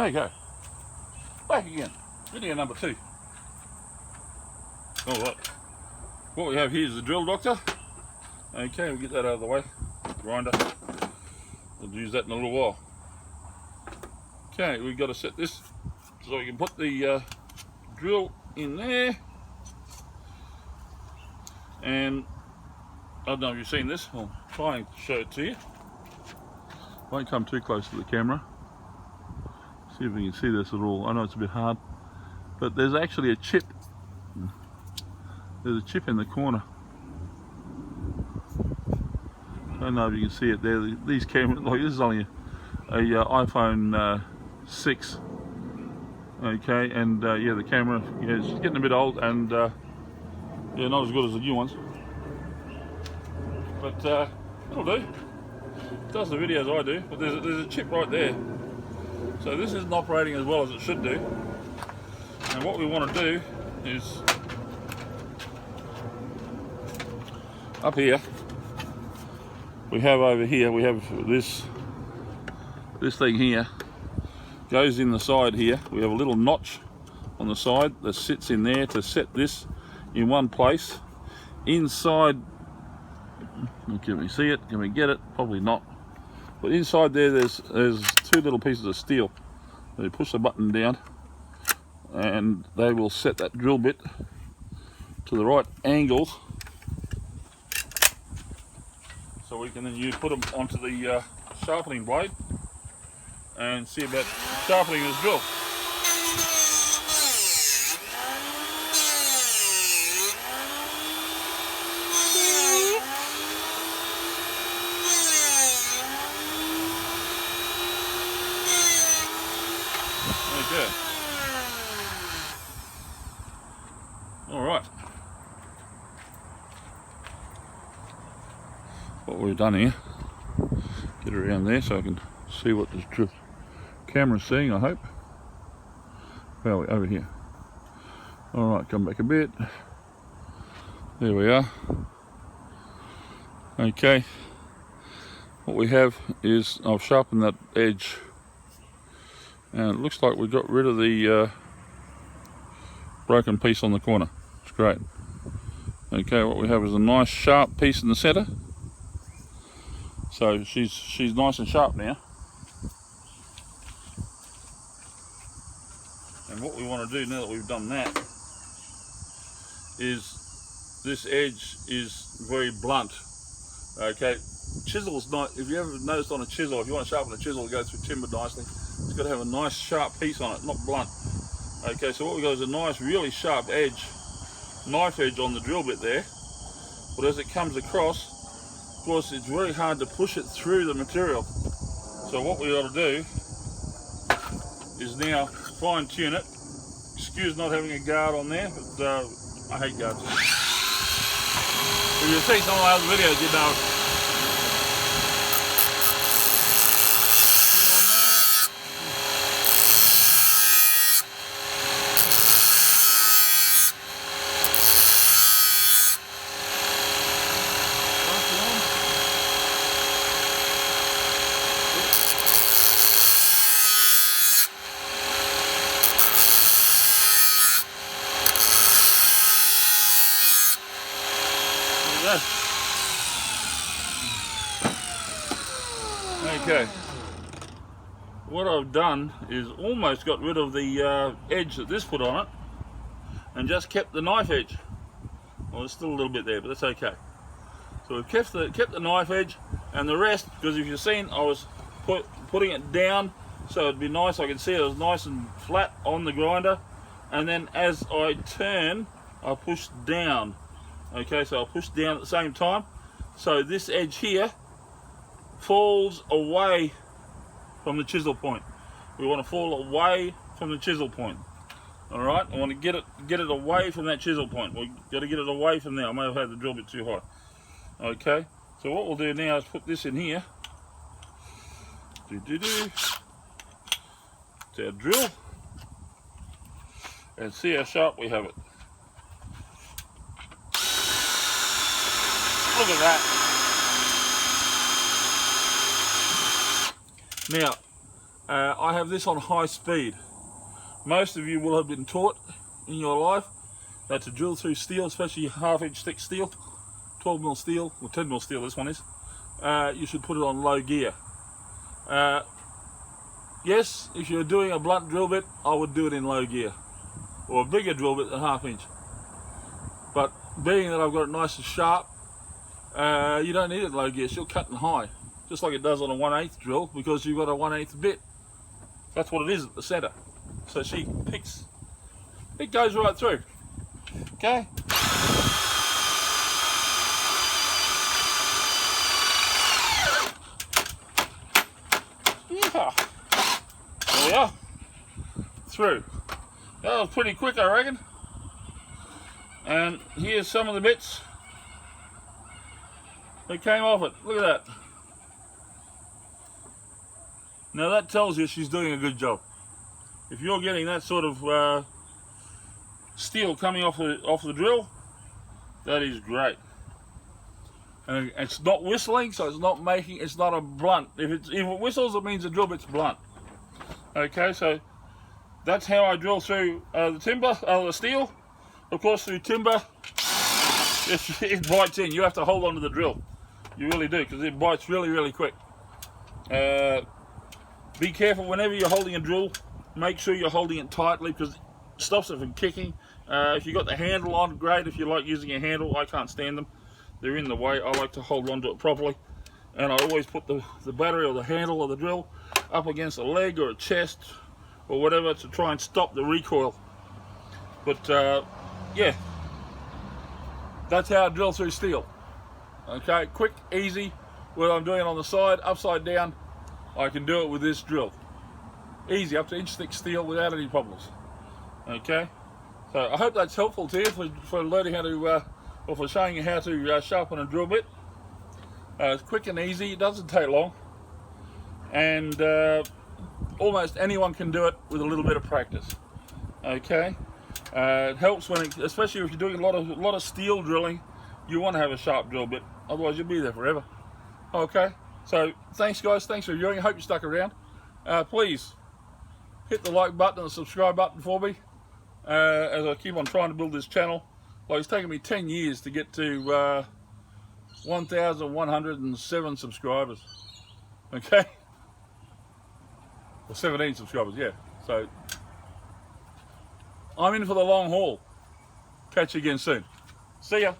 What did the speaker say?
There you go. Back again. Video number 2. Alright. What we have here is the drill doctor. Okay, we'll get that out of the way. Grinder. We'll use that in a little while. Okay, we've got to set this so we can put the drill in there. And I don't know if you've seen this. I'll try and show it to you. Won't come too close to the camera. See if we can see this at all. I know it's a bit hard, but there's actually a chip. There's a chip in the corner. I don't know if you can see it there. These cameras, like this is only a iPhone 6. Okay, and yeah, the camera is getting a bit old and yeah, not as good as the new ones. But it'll do. It does the videos I do. But there's a chip right there. So this isn't operating as well as it should do. And what we want to do is up here. We have over here. We have this thing here. Goes in the side here. We have a little notch on the side that sits in there to set this in one place. Inside, can we see it? Can we get it? Probably not. But inside there, there's 2 little pieces of steel. So you push the button down, and they will set that drill bit to the right angles. So we can then put them onto the sharpening blade and see about sharpening this drill. Okay. All right. What we've done here, get around there so I can see what this camera's seeing, I hope. Where are we? Over here. Alright, come back a bit. There we are. Okay. What we have is, I've sharpened that edge. And it looks like we got rid of the broken piece on the corner. It's great. Okay, what we have is a nice sharp piece in the center. So she's nice and sharp now. And what we want to do now that we've done that is this edge is very blunt. Okay, chisel's not, if you ever noticed on a chisel, if you want to sharpen a chisel to go through timber nicely, it's got to have a nice sharp piece on it, not blunt. Okay, so what we got is a nice really sharp edge, knife edge on the drill bit there. But as it comes across, of course it's very hard to push it through the material. So what we got to do is now fine tune it. Excuse not having a guard on there, but I hate guards. If you see some of my other videos, you know. Okay, what I've done is almost got rid of the edge that this put on it and just kept the knife edge. Well, there's still a little bit there, but that's okay. So we've kept the knife edge and the rest, because if you've seen, I was putting it down so it'd be nice. I can see it was nice and flat on the grinder, and then as I turn, I push down. Okay, so I'll push down at the same time. So this edge here falls away from the chisel point. We want to fall away from the chisel point. All right, I want to get it away from that chisel point. We've got to get it away from there. I may have had the drill bit too high. Okay, so what we'll do now is put this in here. It's our drill, and see how sharp we have it. Look at that. Now, I have this on high speed. Most of you will have been taught in your life that to drill through steel, especially 1/2 inch thick steel, 12mm steel, or 10mm steel this one is, you should put it on low gear. Yes, if you're doing a blunt drill bit, I would do it in low gear, or a bigger drill bit than 1/2 inch. But being that I've got it nice and sharp, you don't need it in low gear. She'll cut in high, just like it does on a 1/8 drill, because you've got a 1/8 bit. That's what it is at the center. So she picks, it goes right through. Okay. Yeah. There we are. Through. That was pretty quick, I reckon. And here's some of the bits that came off it. Look at that. Now that tells you she's doing a good job. If you're getting that sort of steel coming off the drill, that is great. And it's not whistling, so it's not a blunt. If it whistles, it means the drill bit's blunt. Okay, so that's how I drill through the steel. Of course, through timber, it bites in. You have to hold on to the drill. You really do, because it bites really, really quick. Be careful whenever you're holding a drill. Make sure you're holding it tightly, because it stops it from kicking. If you've got the handle on, great. If you like using a handle, I can't stand them. They're in the way. I like to hold on to it properly. And I always put the battery or the handle of the drill up against a leg or a chest or whatever to try and stop the recoil. But yeah, that's how I drill through steel. Okay, quick, easy. Whether I'm doing it on the side, upside down, I can do it with this drill. Easy, up to inch thick steel without any problems. Okay, so I hope that's helpful to you for learning how to, or for showing you how to sharpen a drill bit. It's quick and easy, it doesn't take long, and almost anyone can do it with a little bit of practice. Okay, it helps especially if you're doing a lot of steel drilling. You want to have a sharp drill bit, otherwise you'll be there forever. Okay, so thanks guys, thanks for viewing. I hope you stuck around. Please hit the like button and the subscribe button for me, as I keep on trying to build this channel. Well, it's taken me 10 years to get to 1,107 subscribers. Okay, or 17 subscribers, yeah. So I'm in for the long haul. Catch you again soon. See ya.